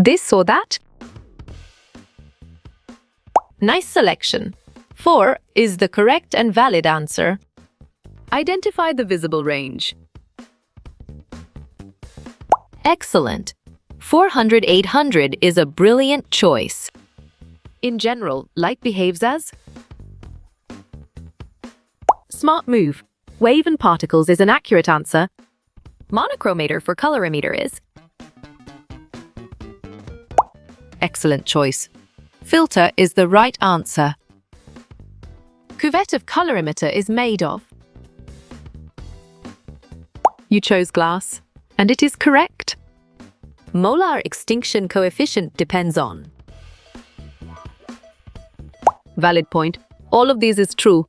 this or that? Nice selection. 4 is the correct and valid answer. Identify the visible range. Excellent. 400-800 is a brilliant choice. In general, light behaves as? Smart move. Wave and particles is an accurate answer. Monochromator for colorimeter is? Excellent choice. Filter is the right answer. Cuvette of colorimeter is made of? You chose glass, and it is correct. Molar extinction coefficient depends on? Valid point. All of these is true.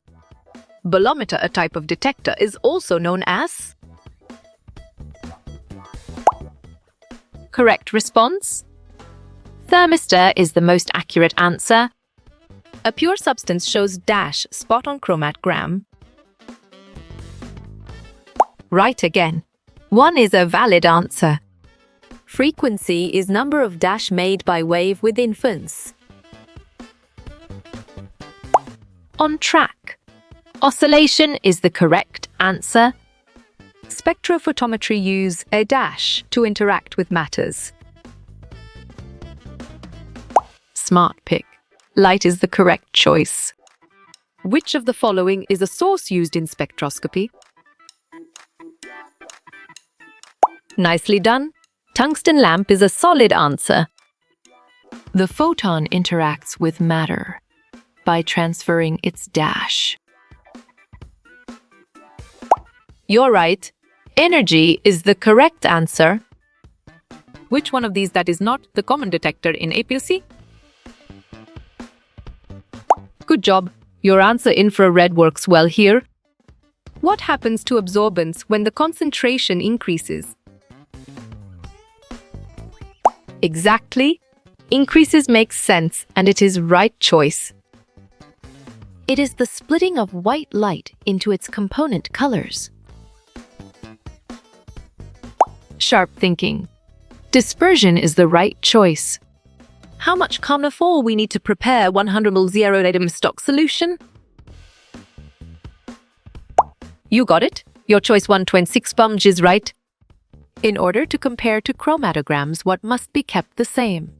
Bolometer, a type of detector, is also known as? Correct response. Thermistor is the most accurate answer. A pure substance shows dash spot on chromatogram. Right again. 1 is a valid answer. Frequency is number of dash made by wave with infants. On track. Oscillation is the correct answer. Spectrophotometry use a dash to interact with matters. Smart pick. Light is the correct choice. Which of the following is a source used in spectroscopy? Nicely done. Tungsten lamp is a solid answer. The photon interacts with matter by transferring its dash. You're right. Energy is the correct answer. Which one of these that is not the common detector in APLC? Good job. Your answer infrared works well here. What happens to absorbance when the concentration increases? Exactly. Increases makes sense, and it is right choice. It is the splitting of white light into its component colors. Sharp thinking. Dispersion is the right choice. How much Carnophore we need to prepare 100 ml zero-atom stock solution? You got it. Your choice 126 sponge is right. In order to compare to chromatograms, what must be kept the same?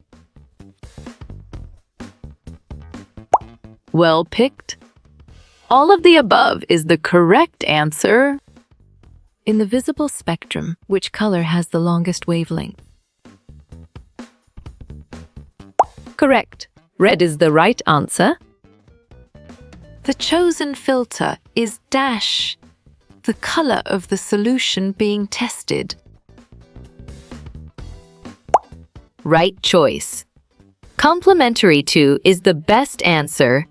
Well picked. All of the above is the correct answer. In the visible spectrum, which color has the longest wavelength? Correct. Red is the right answer. The chosen filter is dash, the color of the solution being tested. Right choice. Complementary to is the best answer.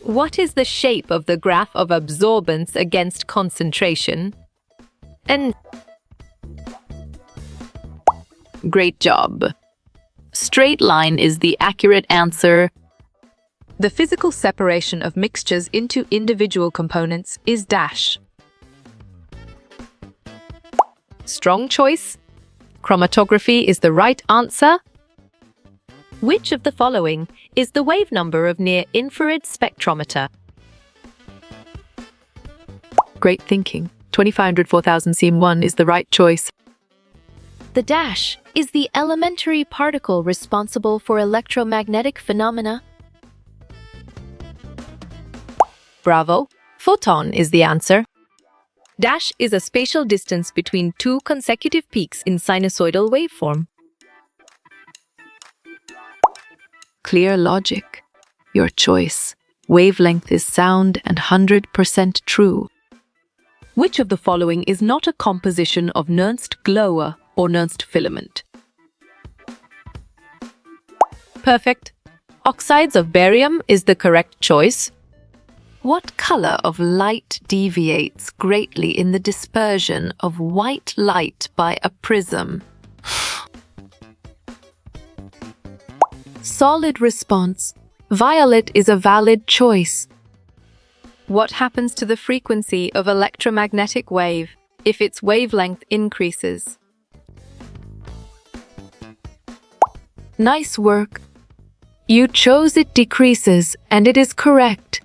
What is the shape of the graph of absorbance against concentration? And great job. Straight line is the accurate answer. The physical separation of mixtures into individual components is dash. Strong choice. Chromatography is the right answer. Which of the following is the wave number of near-infrared spectrometer? Great thinking. 2500 4000 cm1 is the right choice. The dash is the elementary particle responsible for electromagnetic phenomena. Bravo! Photon is the answer. Dash is a spatial distance between two consecutive peaks in sinusoidal waveform. Clear logic. Your choice. Wavelength is sound and 100% true. Which of the following is not a composition of Nernst glower or Nernst filament? Perfect. Oxides of barium is the correct choice. What color of light deviates greatly in the dispersion of white light by a prism? Solid response. Violet is a valid choice. What happens to the frequency of electromagnetic wave if its wavelength increases? Nice work. You chose it decreases, and it is correct.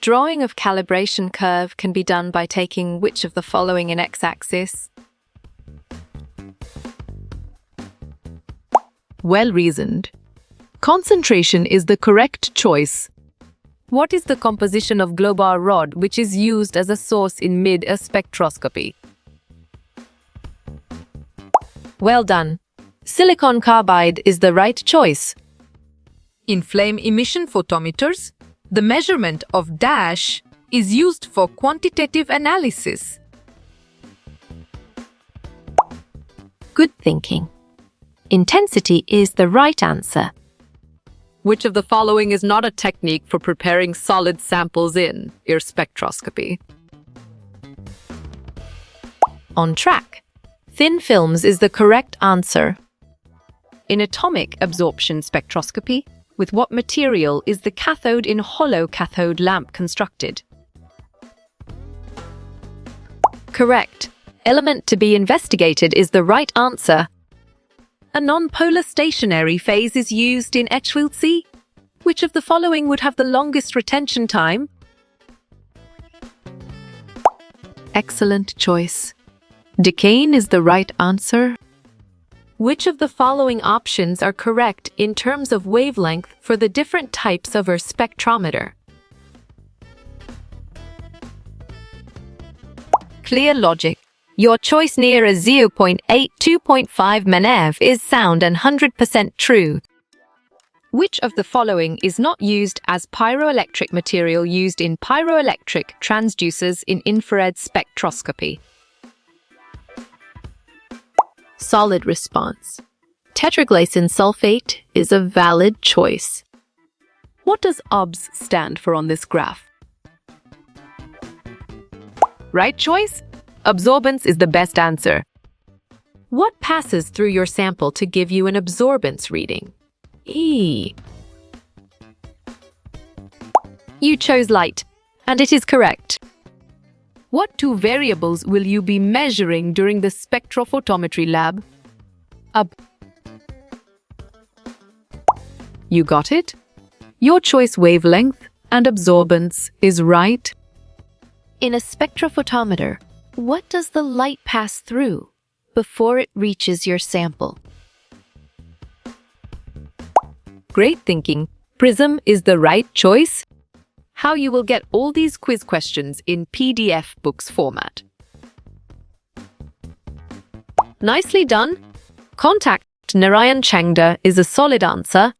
Drawing of calibration curve can be done by taking which of the following in x-axis? Well reasoned. Concentration is the correct choice. What is the composition of globar rod which is used as a source in mid-ear spectroscopy? Well done. Silicon carbide is the right choice. In flame emission photometers, the measurement of dash is used for quantitative analysis. Good thinking. Intensity is the right answer. Which of the following is not a technique for preparing solid samples in ear spectroscopy? On track. Thin films is the correct answer. In atomic absorption spectroscopy, with what material is the cathode in hollow cathode lamp constructed? Correct. Element to be investigated is the right answer. A non-polar stationary phase is used in HVLC. Which of the following would have the longest retention time? Excellent choice. Decane is the right answer. Which of the following options are correct in terms of wavelength for the different types of our spectrometer? Clear logic. Your choice near a 0.82.5 MeV is sound and 100% true. Which of the following is not used as pyroelectric material used in pyroelectric transducers in infrared spectroscopy? Solid response. Tetraglycine sulfate is a valid choice. What does OBS stand for on this graph? Right choice? Absorbance is the best answer. What passes through your sample to give you an absorbance reading? E. You chose light, and it is correct. What two variables will you be measuring during the spectrophotometry lab? You got it? Your choice wavelength and absorbance is right. In a spectrophotometer, what does the light pass through before it reaches your sample? Great thinking. Prism is the right choice. How you will get all these quiz questions in PDF books format. Nicely done. Contact Narayan Changda is a solid answer.